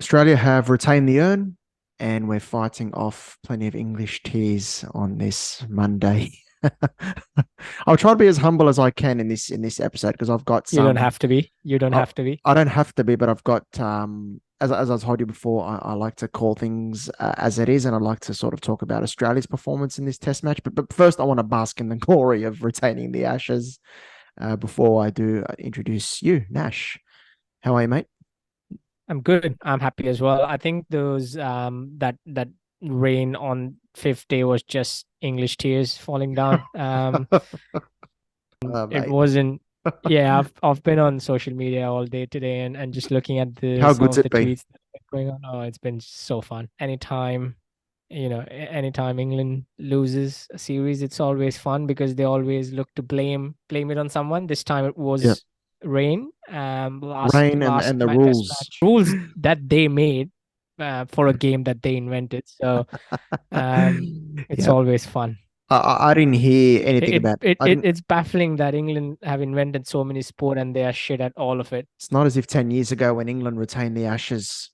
Australia have retained the urn, and we're fighting off plenty of English tears on this Monday. I'll try to be as humble as I can in this episode because I've got You don't some. have to be. You don't I, have to be. I don't have to be, but I've got as I told you before, I like to call things as it is, and I'd like to sort of talk about Australia's performance in this Test match. But first, I want to bask in the glory of retaining the Ashes. Before I do introduce you, Nash. How are you, mate? I'm good. I'm happy as well. I think those that rain on fifth day was just English tears falling down. It Mate. wasn't. Yeah, I've been on social media all day today and just looking at the How some good's of the it been? tweets that have been going on. Oh, it's been so fun. Anytime, anytime England loses a series, it's always fun because they always look to blame it on someone. This time it Yeah. was rain. Rain Last and the test rules. match rules that they made for a game that they invented. So it's Yeah. always fun. I didn't hear anything It, about it I it didn't it's baffling that England have invented so many sport and they are shit at all of it. it's not as if 10 years ago when England retained the Ashes,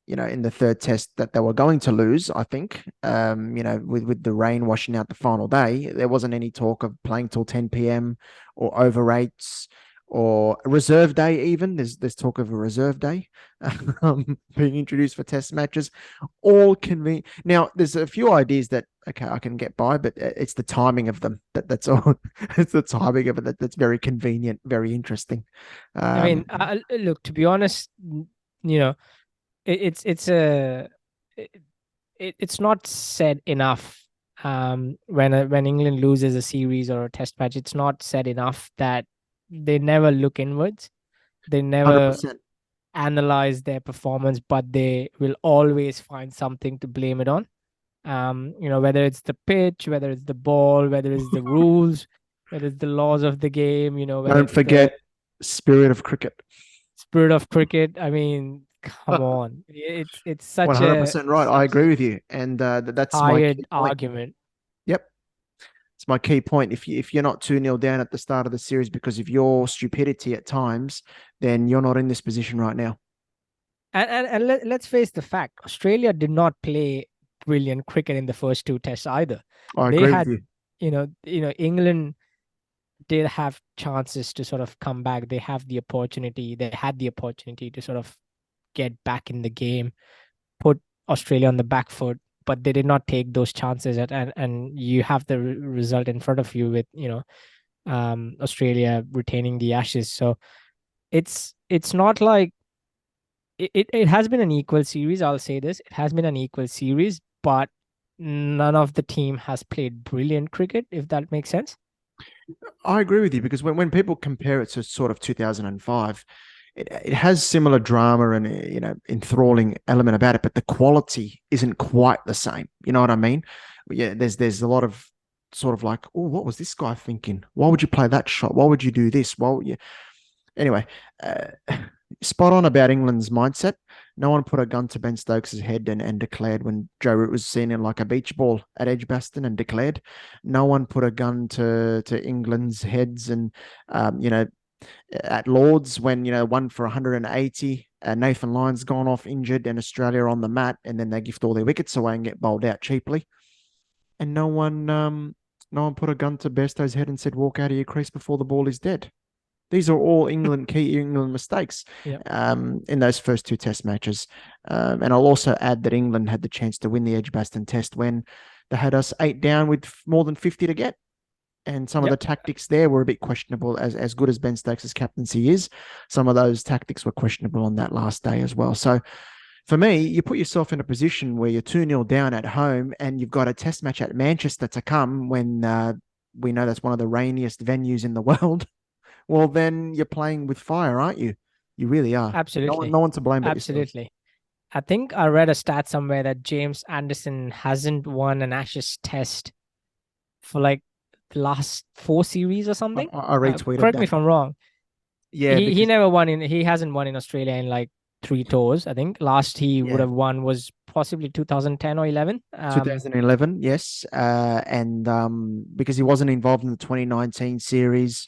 in the third test that they were going to lose, I think. With the rain washing out the final day, there wasn't any talk of playing till 10 p.m. or over rates or a reserve day even. There's talk of a reserve day being introduced for test matches. All convenient. Now, there's a few ideas that okay, I can get by, but it's the timing of them that's all. It's the timing of it that's very convenient, very interesting. I mean, Um, look, to be honest, you know, it's a it, it's not said enough. When England loses a series or a test match, it's not said enough that they never look inwards. They never 100%. analyze their performance, but they will always find something to blame it on. Whether it's the pitch, whether it's the ball, whether it's the rules, whether it's the laws of the game, whether Don't it's the forget spirit of cricket. spirit of cricket. I mean, come on. It's such a 100% right. I such agree a with you, and that's my key tired point. argument. Yep, it's my key point. If you're not 2-0 down at the start of the series because of your stupidity at times, then you're not in this position right now. Let's face the fact, Australia did not play brilliant cricket in the first two tests either. I They agree with had, you. England did have chances to sort of come back. They had the opportunity to sort of get back in the game, put Australia on the back foot, but they did not take those chances. And you have the result in front of you with, Australia retaining the Ashes. So it's not like it has been an equal series. I'll say this. It has been an equal series, but none of the team has played brilliant cricket, if that makes sense. I agree with you because when people compare it to sort of 2005, it has similar drama and enthralling element about it, but the quality isn't quite the same. You know what I mean? Yeah, there's a lot of sort of like, oh, what was this guy thinking? Why would you play that shot? Why would you do this? Well, yeah. Anyway, uh, spot on about England's mindset. No one put a gun to Ben Stokes' head and declared when Joe Root was seen in like a beach ball at Edgbaston and declared. No one put a gun to England's heads and at Lords when one for 180. Nathan Lyon's gone off injured and Australia on the mat, and then they gift all their wickets away and get bowled out cheaply. And no one put a gun to Bairstow's head and said walk out of your crease before the ball is dead. These are all key England mistakes Yeah. in those first two Test matches. And I'll also add that England had the chance to win the Edgbaston Test when they had us 8 down with more than 50 to get. And some of the Yep. tactics there were a bit questionable. As good as Ben Stokes' captaincy is, some of those tactics were questionable on that last day as well. So for me, you put yourself in a position where you're 2-0 down at home and you've got a Test match at Manchester to come when we know that's one of the rainiest venues in the world. Well, then you're playing with fire, aren't you? You really are. No one, Absolutely. no one to blame but yourself. Absolutely. I think I read a stat somewhere that James Anderson hasn't won an Ashes test for like the last four series or I, something. I retweeted Correct me that. if I'm wrong. Yeah, He because never won in he hasn't won in Australia in like three tours. I think last he would yeah, have won was possibly 2010 or 11. 2011, yes, and because he wasn't involved in the 2019 series.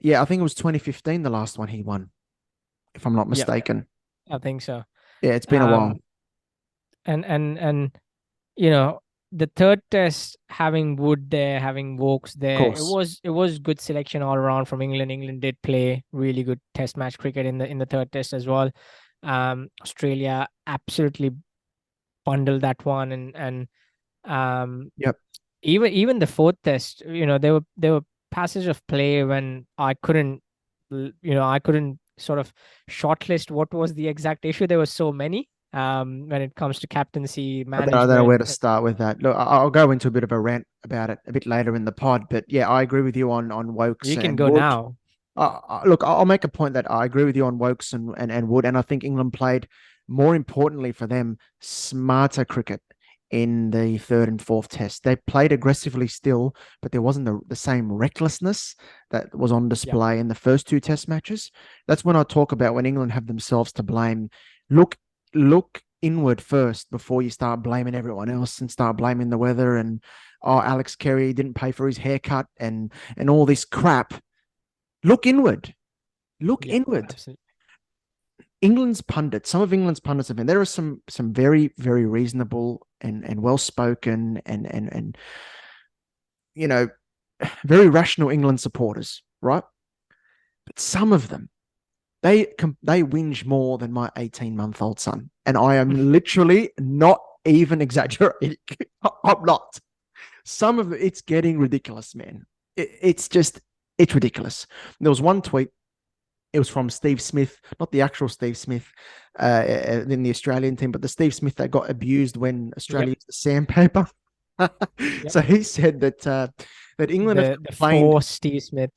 Yeah, I think it was 2015 the last one he won, if I'm not Yep. mistaken. I think so. Yeah, it's been a while. Um, and you know, the third test having Wood there, having Vokes Of there, it course. was good selection all around from England. England did play really good test match cricket in the third test as well. Australia absolutely bundled that one, and um Yep. even the fourth test, there were passages of play when I couldn't I couldn't sort of shortlist what was the exact issue. There were so many when it comes to captaincy I don't know where management. to start with that. Look, I'll go into a bit of a rant about it a bit later in the pod, but yeah, I agree with you on Wokes You can and go Wood. now. Look, I'll make a point that I agree with you on Wokes and Wood, and I think England played, more importantly for them, smarter cricket in the third and fourth test. They played aggressively still, but there wasn't the same recklessness that was on Yep. display in the first two test matches. That's when I talk about when England have themselves to blame. Look, look inward first before you start blaming everyone else and start blaming the weather and, oh, Alex Carey didn't pay for his haircut and all this crap. Look inward. Look Yep. inward. Absolutely. England's pundits, some of England's pundits have been, there are some very, very reasonable and well spoken and you know, very rational England supporters, right? But some of them, they whinge more than my 18-month-old son. And I am literally not even exaggerating. I'm not. Some of it's getting ridiculous, man. It's just, it's ridiculous. There was one tweet. It was from Steve Smith, not the actual Steve Smith in the Australian team, but the Steve Smith that got abused when Yep. Australia used the sandpaper. Yep. So he said that England have The complained. four Steve Smith.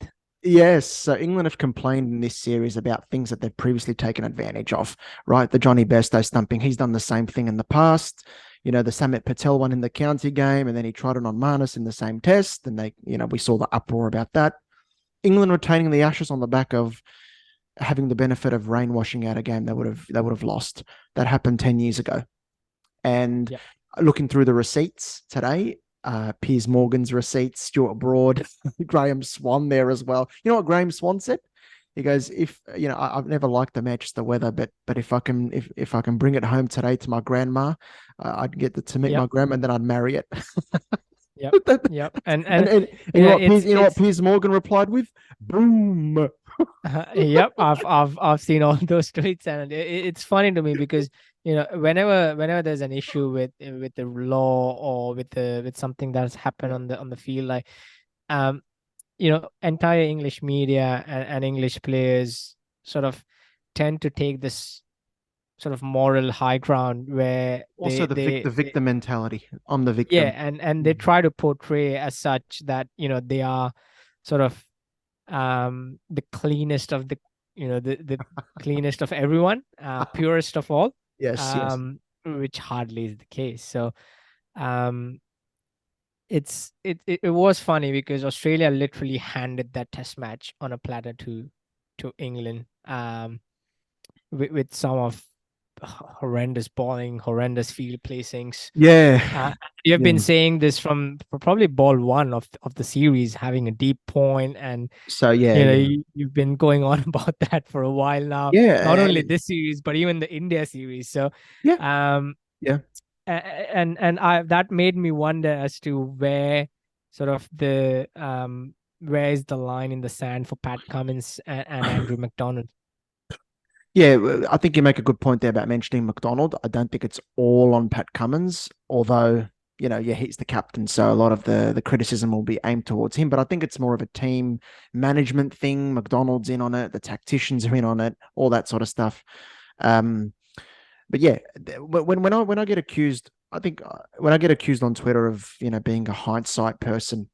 Yes, so England have complained in this series about things that they've previously taken advantage of, right? The Johnny Bairstow stumping, he's done the same thing in the past. The Samit Patel one in the county game, and then he tried it on Marnus in the same test, and we saw the uproar about that. England retaining the Ashes on the back of having the benefit of rain washing out a game they would have lost. That happened 10 years ago. And Yep. looking through the receipts today, Piers Morgan's receipts, Stuart Broad, Graham Swan there as well. You know what Graham Swan said? He goes, if I've never liked the Manchester weather, but if I can bring it home today to my grandma, I'd get to meet Yep. my grandma and then I'd marry it. Yep. Yep. And You know what it's Piers Morgan replied with? Boom. yep, I've seen all those tweets, and it's funny to me because whenever there's an issue with the law or with something that's happened on the field, like entire English media and English players sort of tend to take this sort of moral high ground where Also, the victim mentality. I'm the yeah, victim. and they try to portray as such that they are sort of the cleanest of the cleanest of everyone, purest of all, Yes, yes. which hardly is the case. So um it was funny because Australia literally handed that test match on a platter to England, with some of horrendous bowling, horrendous field placings. Yeah, Uh, you've been yeah. saying this from probably ball one of the series, having a deep point, and So yeah, yeah, you've been going on about that for a while now. Not yeah, only this series, but even the India series. So, yeah, um, yeah. and I that made me wonder as to where sort of where is the line in the sand for Pat Cummins and Andrew McDonald. Yeah, I think you make a good point there about mentioning McDonald. I don't think it's all on Pat Cummins, although, yeah, he's the captain, so a lot of the criticism will be aimed towards him. But I think it's more of a team management thing. McDonald's in on it, the tacticians are in on it, all that sort of stuff. Um, but yeah, when I get accused, I think when I get accused on Twitter of being a hindsight person,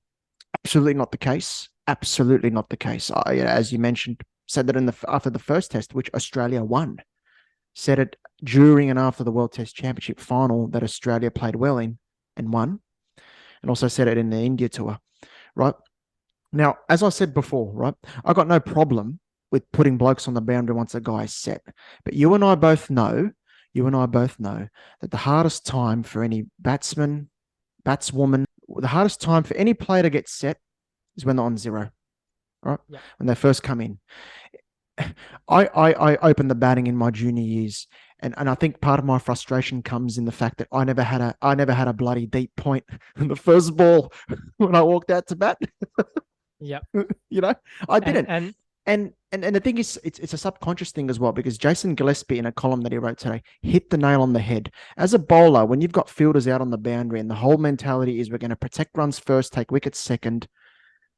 absolutely not the case. Absolutely not the case. As you mentioned, said that after the first test, which Australia won. Said it during and after the World Test Championship final that Australia played well in and won, and also said it in the India tour. Right now, as I said before, right, I got no problem with putting blokes on the boundary once a guy's set, but you and I both know. That the hardest time for any batsman, batswoman, the hardest time for any player to get set is when they're on zero, right? Yeah. When they first come in. I opened the batting in my junior years, and I think part of my frustration comes in the fact that I never had a bloody deep point in the first ball when I walked out to bat. Yeah. You know, I And didn't. And the thing is, it's a subconscious thing as well, because Jason Gillespie, in a column that he wrote today, hit the nail on the head. As a bowler, when you've got fielders out on the boundary and the whole mentality is we're going to protect runs first, take wickets second,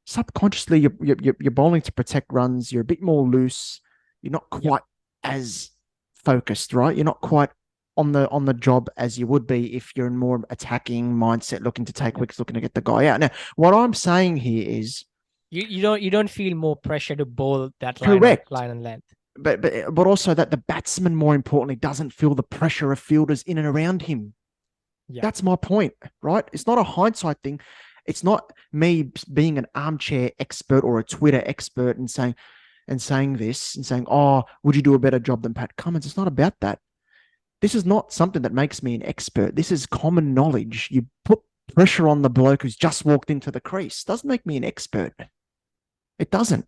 subconsciously you're bowling to protect runs. You're a bit more loose. You're not yeah, quite as focused, right? You're not quite on the job as you would be if you're in more attacking mindset, looking to take wickets, looking to get the guy out. Now, what I'm saying here is you don't feel more pressure to bowl that correct, line and length. but also that the batsman, more importantly, doesn't feel the pressure of fielders in and around him. Yeah. That's my point, right? It's not a hindsight thing. It's not me being an armchair expert or a Twitter expert and saying this and saying, "Oh, would you do a better job than Pat Cummins?" It's not about that. This is not something that makes me an expert. This is common knowledge. You put pressure on the bloke who's just walked into the crease. Doesn't make me an expert. It doesn't.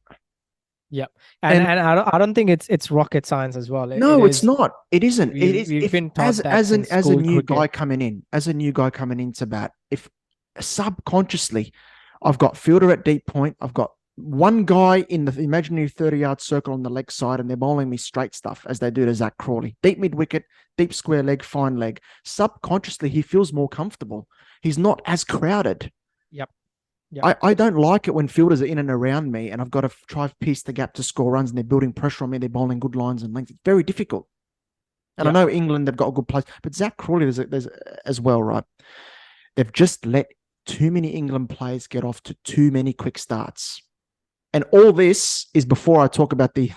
Yeah. And And I don't think it's rocket science as well. It no, it's is. not. It isn't. It is We've if been taught that since as a school new cricket. guy coming in, as a new guy coming into bat, if subconsciously I've got fielder at deep point, I've got one guy in the imaginary 30-yard circle on the leg side, and they're bowling me straight stuff as they do to Zach Crawley. Deep mid wicket, deep square leg, fine leg. Subconsciously, he feels more comfortable. He's not as crowded. Yep. Yep. I don't like it when fielders are in and around me and I've got to try to pierce the gap to score runs and they're building pressure on me. They're bowling good lines and length. It's very difficult. And I Yep. know England, they've got a good place, but Zach Crawley, there's as well, right? They've just let too many England players get off to too many quick starts. And all this is before I talk about the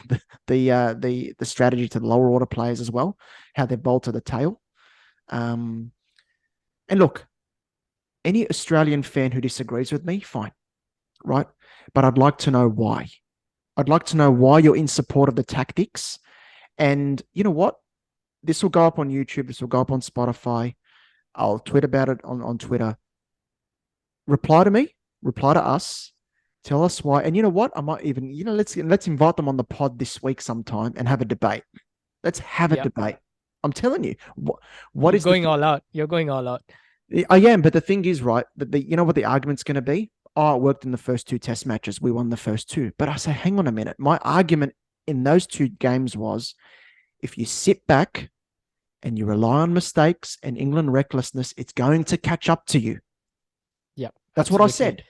strategy to the lower order players as well, how they bowl to the tail. And look, any Australian fan who disagrees with me, fine, right? But I'd like to know why. I'd like to know why you're in support of the tactics. And you know what? This will go up on YouTube. This will go up on Spotify. I'll tweet about it on Twitter. Reply to me. Reply to us. Tell us why. And you know what? I might even, let's invite them on the pod this week sometime and have a debate. Let's have a Yep. debate. I'm telling you, what You're is going all out. You're going all out. I am, but the thing is, right, that you know what the argument's going to be? Oh, it worked in the first two test matches. We won the first two. But I say, hang on a minute. My argument in those two games was if you sit back and you rely on mistakes and England recklessness, it's going to catch up to you. Yep. That's what I Absolutely. said.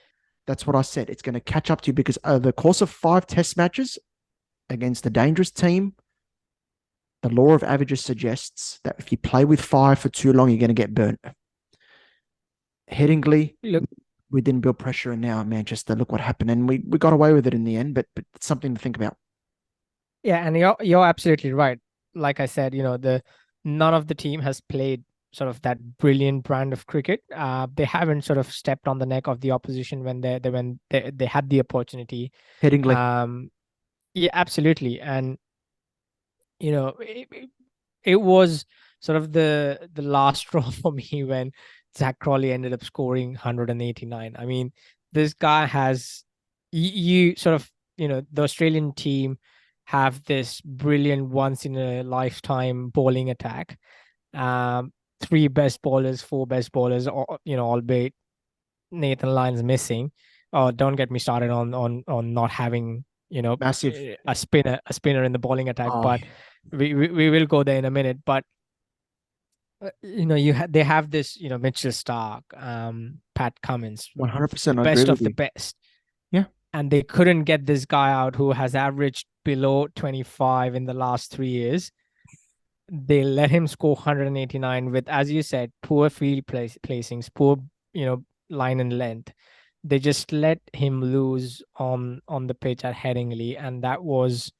That's what I said. It's going to catch up to you because over the course of 5 test matches against a dangerous team, the law of averages suggests that if you play with 5 for too long, you're going to get burnt. Headingley, Look, we didn't build pressure, and now Manchester, look what happened. And we got away with it in the end, but it's something to think about. yeah, and you're absolutely right. Like I said, the none of the team has played sort of that brilliant brand of cricket. They haven't sort of stepped on the neck of the opposition when they had the opportunity. Headingley, Yeah, absolutely. And it was sort of the last straw for me when Zach Crawley ended up scoring 189. I mean, this guy has you sort of the Australian team have this brilliant once in a lifetime bowling attack. Three best bowlers, four best bowlers, or albeit Nathan Lyon's missing. Oh, don't get me started on not having massive. a spinner in the bowling attack. Oh, But we will go there in a minute. But they have this Mitchell Stark, Pat Cummins, the 100%. I agree best with of the you. best, Yeah. and they couldn't get this guy out who has averaged below 25 in the last 3 years. They let him score 189 with, as you said, poor field placings, poor line and length. They just let him lose on the pitch at Headingley, and that was,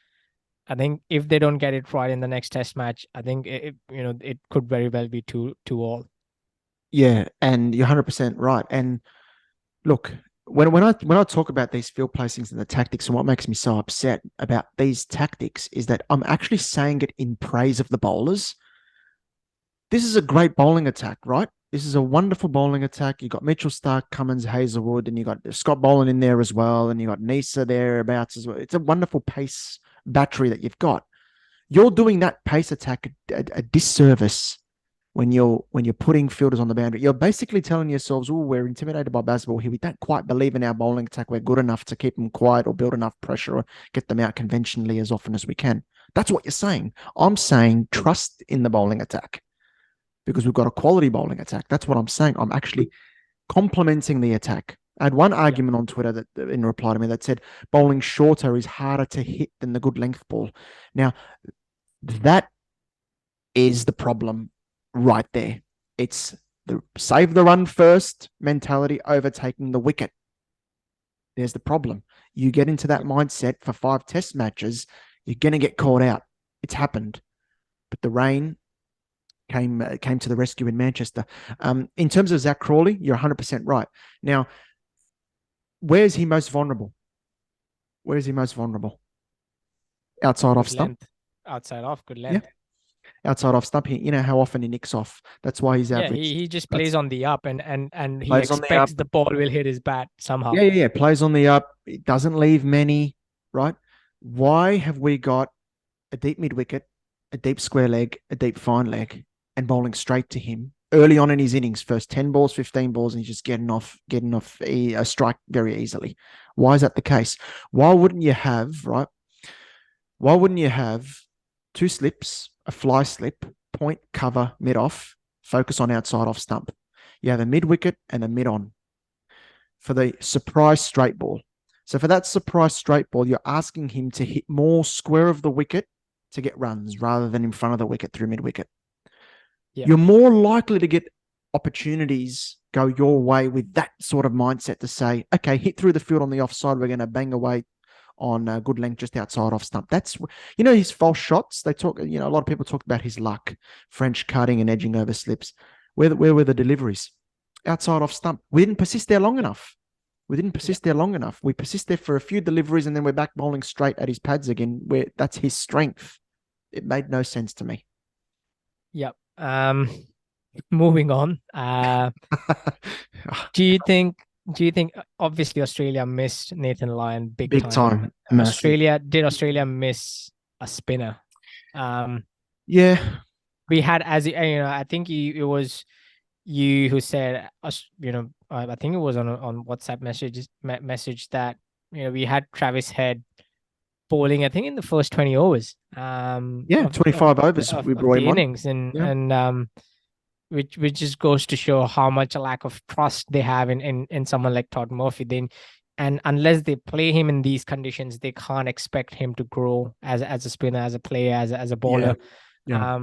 I think, if they don't get it right in the next Test match, I think it could very well be 2-2 all. Yeah. And you're 100% right. And look, when I talk about these field placings and the tactics, and what makes me so upset about these tactics is that I'm actually saying it in praise of the bowlers. This is a great bowling attack, right? This is a wonderful bowling attack. You got Mitchell Stark, Cummins, Hazelwood, and you got Scott Boland in there as well, and you got Nisa thereabouts as well. It's a wonderful pace battery that you've got. You're doing that pace attack a disservice when you're putting fielders on the boundary. You're basically telling yourselves, "Oh, we're intimidated by Bazball here. We don't quite believe in our bowling attack. We're good enough to keep them quiet or build enough pressure or get them out conventionally as often as we can." That's what you're saying. I'm saying trust in the bowling attack because we've got a quality bowling attack. That's what I'm saying. I'm actually complementing the attack. I had one argument on Twitter that in reply to me that said bowling shorter is harder to hit than the good length ball. Now, that is the problem right there. It's the save the run first mentality overtaking the wicket. There's the problem. You get into that mindset for 5 test matches, you're going to get caught out. It's happened. But the rain came to the rescue in Manchester. In terms of Zach Crawley, you're 100% right. Now, where's he most vulnerable? Where is he most vulnerable? Outside off stump. Outside off, good length. Yeah. Outside off stump. You know how often he nicks off. That's why he's average. Yeah, he just plays on the up and he expects the ball will hit his bat somehow. Yeah. Plays on the up. It doesn't leave many, right? Why have we got a deep mid wicket, a deep square leg, a deep fine leg, and bowling straight to him early on in his innings, first 10 balls, 15 balls, and he's just getting off a strike very easily? Why is that the case? Why wouldn't you have 2 slips, a fly slip, point, cover, mid off, focus on outside off stump? You have a mid wicket and a mid on for the surprise straight ball. So for that surprise straight ball, you're asking him to hit more square of the wicket to get runs rather than in front of the wicket through mid wicket. Yeah. You're more likely to get opportunities go your way with that sort of mindset to say, okay, hit through the field on the offside. We're going to bang away on a good length just outside off stump. That's, his false shots. They talk, a lot of people talk about his luck, French cutting and edging over slips. Where were the deliveries? Outside off stump. We didn't persist there long enough. We persist there for a few deliveries and then we're back bowling straight at his pads again, where that's his strength. It made no sense to me. Yep. Moving on. Do you think obviously Australia missed Nathan Lyon big time? Did Australia miss a spinner? Yeah. We had, I think it was you who said, I think it was on WhatsApp message that, we had Travis Head bowling, I think in the first 20 overs. 25 overs we brought him innings and which just goes to show how much a lack of trust they have in someone like Todd Murphy. And unless they play him in these conditions, they can't expect him to grow as a spinner, as a player, as a bowler. Yeah.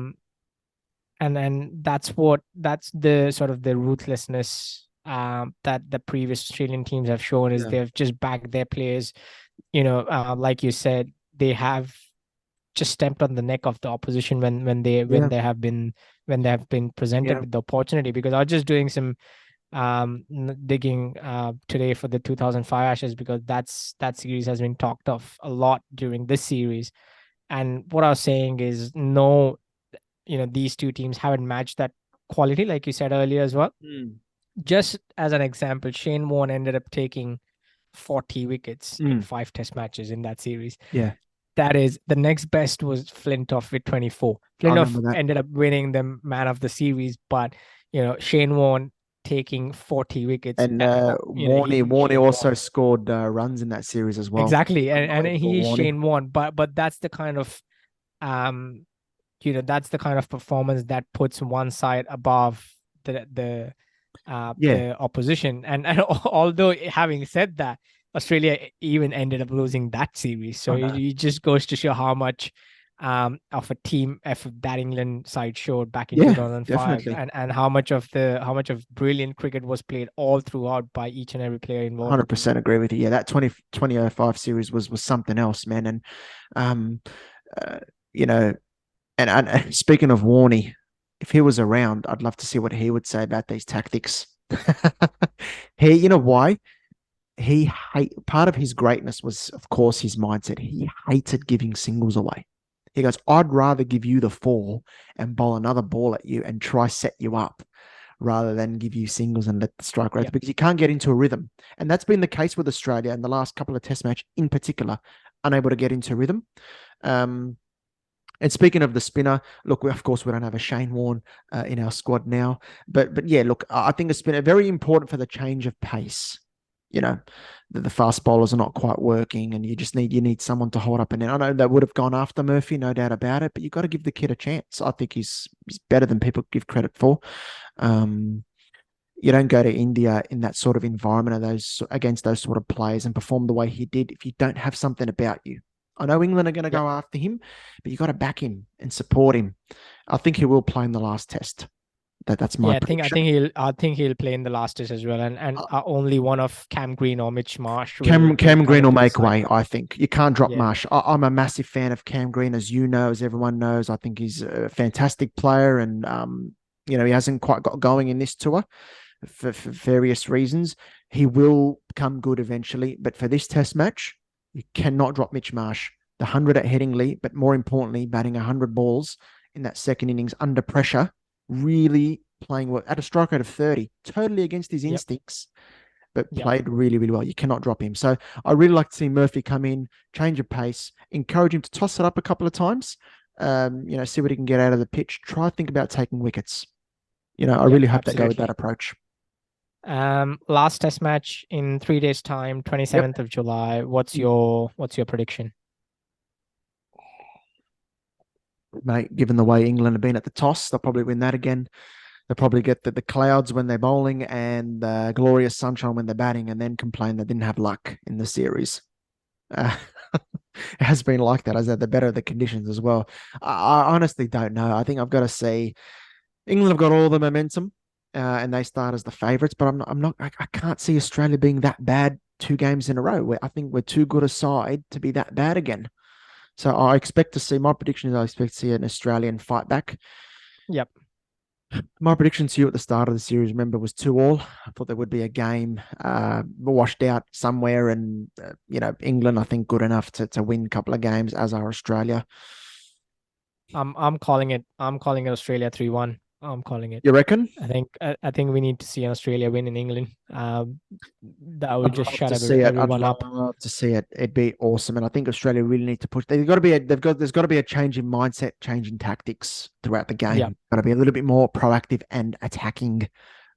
And then that's the sort of the ruthlessness that the previous Australian teams have shown is they've just backed their players. Like you said, they have just stepped on the neck of the opposition when they have been presented with the opportunity. Because I was just doing some digging today for the 2005 Ashes, because that series has been talked of a lot during this series. And what I was saying is, no, these two teams haven't matched that quality, like you said earlier as well. Just as an example, Shane Warne ended up taking 40 wickets in 5 test matches in that series. Yeah. That is, the next best was Flintoff with 24. Flintoff ended up winning the man of the series, but Shane Warne taking 40 wickets. And Warne also scored runs in that series as well. Exactly. And he's Shane Warne, but that's the kind of that's the kind of performance that puts one side above the opposition. And although having said that, Australia even ended up losing that series. So it just goes to show how much of a team effort that England side showed back in 2005, and how much of brilliant cricket was played all throughout by each and every player involved. 100% agree with you. Yeah, that 2005 series was something else, man. And and speaking of Warney, if he was around, I'd love to see what he would say about these tactics. Why? Part of his greatness was, of course, his mindset. He hated giving singles away. He goes, I'd rather give you the 4 and bowl another ball at you and try set you up rather than give you singles and let the strike rate, because you can't get into a rhythm. And that's been the case with Australia in the last couple of test match in particular, unable to get into rhythm. And speaking of the spinner, look, of course, we don't have a Shane Warne in our squad now, but yeah, look, I think a spinner very important for the change of pace. You know, the fast bowlers are not quite working, and you need someone to hold up. And I know they would have gone after Murphy, no doubt about it, but you've got to give the kid a chance. I think he's better than people give credit for. Um, you don't go to India in that sort of environment of those against those sort of players and perform the way he did if you don't have something about you. I know England are going to Yep. go after him, but you got to back him and support him. I think he will play in the last test. That's my Yeah, prediction. I think he'll play in the last test as well, and Uh, only one of Cam Green or Mitch Marsh will Cam kind Green of will be make decide. way. I think you can't drop Yeah, Marsh. I'm a massive fan of Cam Green, as you know, as everyone knows. I think he's a fantastic player, and he hasn't quite got going in this tour for various reasons. He will come good eventually, but for this Test match, you cannot drop Mitch Marsh. The 100 at Headingley, but more importantly, batting 100 balls in that second innings under pressure, really playing well at a strike rate of 30, totally against his yep, instincts, but yep. played really, really well. You cannot drop him. So I really like to see Murphy come in, change of pace, encourage him to toss it up a couple of times, see what he can get out of the pitch. Try think about taking wickets. I Yep, really hope they go with that absolutely. approach. Last test match in 3 days' time, Yep. 27th of July. What's your prediction? Mate, given the way England have been at the toss, they'll probably win that again. They'll probably get the clouds when they're bowling and the glorious sunshine when they're batting, and then complain they didn't have luck in the series. Uh, it has been like that. As the better the conditions as well. I honestly don't know. I think I've got to see England have got all the momentum, and they start as the favourites. But I can't see Australia being that bad 2 games in a row. I think we're too good a side to be that bad again. So I expect to see, my prediction is I expect to see an Australian fight back. Yep. My prediction to you at the start of the series, remember, was 2-2. I thought there would be a game washed out somewhere, and England, I think, good enough to win a couple of games, as are Australia. I'm calling it. I'm calling it Australia 3-1. I'm calling it. You reckon? I think we need to see Australia win in England. That would I'd just love shut to see it. I'd everyone up. love to see it. It'd be awesome, and I think Australia really need to push. There's got to be a change in mindset, change in tactics throughout the Yeah. game. Got to be a little bit more proactive and attacking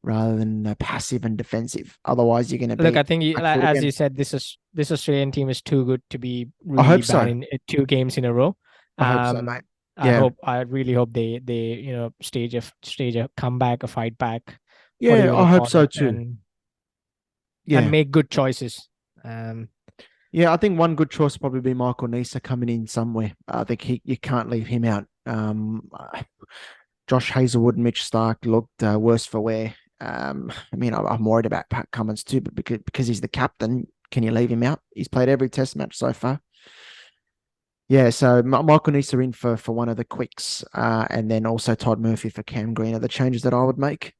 rather than passive and defensive. Otherwise, you're going to Look, be I think back foot as again. you said, this Australian team is too good to be I really hope bad so. in 2 games in a row. I hope so, mate. I Yeah, hope, I really hope they stage a comeback, a fight back, whatever you yeah, want I to hope call so it, too. and Yeah, make good choices. Um, yeah. I think one good choice would probably be Michael Nisa coming in somewhere. I think you can't leave him out. Josh Hazelwood and Mitch Stark looked worse for wear. I mean, I'm worried about Pat Cummins too, but because he's the captain, can you leave him out? He's played every Test match so far. Yeah, so Michael Nisa in for one of the quicks, and then also Todd Murphy for Cam Green are the changes that I would make.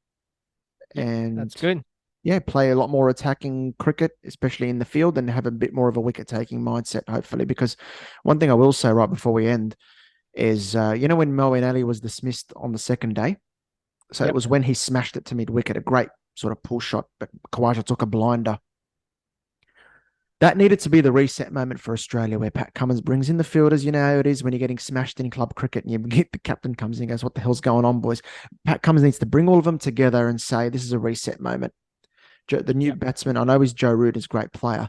yep, And that's good. yeah, play a lot more attacking cricket, especially in the field, and have a bit more of a wicket taking mindset, hopefully. Because one thing I will say right before we end is, when Moeen Ali was dismissed on the second day, so it Yep. was when he smashed it to mid wicket, a great sort of pull shot, but Khawaja took a blinder. That needed to be the reset moment for Australia, where Pat Cummins brings in the fielders. You know how it is when you're getting smashed in club cricket and you get the captain comes in and goes, "What the hell's going on, boys?" Pat Cummins needs to bring all of them together and say, "This is a reset moment." The new Yep. batsman, I know he's Joe Root, is a great player,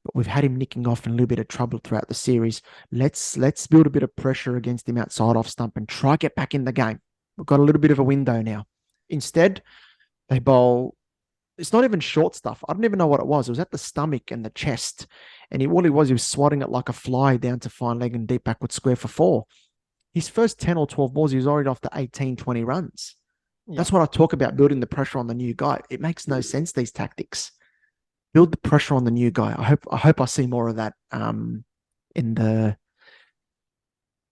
but we've had him nicking off in a little bit of trouble throughout the series. Let's build a bit of pressure against him outside off stump and try get back in the game. We've got a little bit of a window now. Instead, they bowl. It's not even short stuff. I don't even know what it was. It was at the stomach and the chest. And all he was swatting it like a fly down to fine leg and deep backward square for 4. His first 10 or 12 balls, he was already off to 18, 20 runs. Yep. That's what I talk about, building the pressure on the new guy. It makes no sense, these tactics. Build the pressure on the new guy. I hope I see more of that in the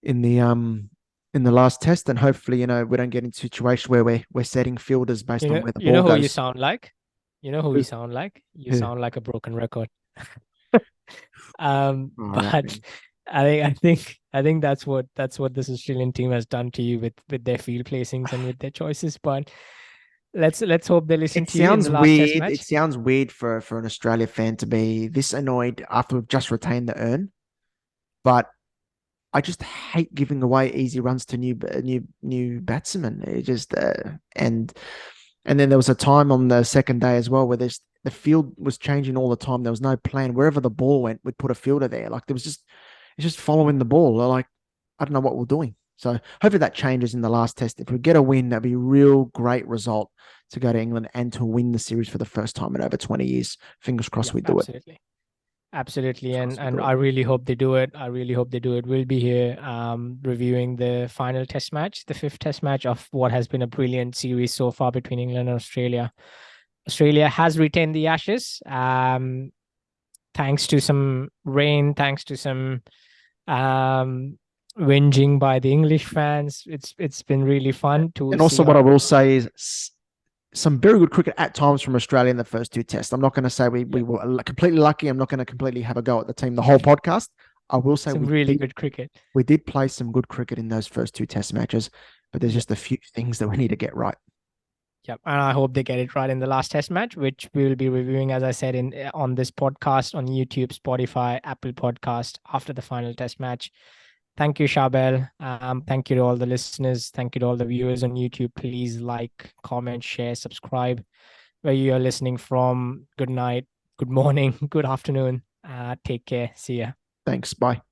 in the um in the last test, and hopefully, we don't get into a situation where we're setting fielders based on where the You ball know who you goes. sound like. You know who you Who? sound like. You Who? sound like a broken record. All right, But man. I think that's what this Australian team has done to you with their field placings and with their choices. But let's hope they listen It to you in sounds the last test weird. It match. sounds weird for an Australia fan to be this annoyed after we've just retained the earn. But I just hate giving away easy runs to new batsmen. It just and then there was a time on the second day as well where the field was changing all the time. There was no plan. Wherever the ball went, we'd put a fielder there. Like there was just it's just following the ball. Like I don't know what we're doing. So hopefully that changes in the last test. If we get a win, that'd be a real great result to go to England and to win the series for the first time in over 20 years. Fingers crossed Yeah, we do it. absolutely. Absolutely. Fingers crossed we And do I it. really hope they do it. I really hope they do it. We'll be here reviewing the final test match, the fifth test match of what has been a brilliant series so far between England and Australia. Australia has retained the Ashes, thanks to some rain, thanks to some whinging by the English fans. It's been really fun to And also, see what our I will say is some very good cricket at times from Australia in the first two tests. I'm not going to say we yeah, were completely lucky. I'm not going to completely have a go at the team the whole podcast. I will say some really good cricket. we did play some good cricket in those first two test matches, but there's Yeah. just a few things that we need to get right. Yep, and I hope they get it right in the last test match, which we will be reviewing, as I said, in on this podcast on YouTube, Spotify, Apple Podcast after the final test match. Thank you, Shabel. Thank you to all the listeners. Thank you to all the viewers on YouTube. Please like, comment, share, subscribe where you are listening from. Good night, good morning, good afternoon. Take care. See ya. Thanks. Bye.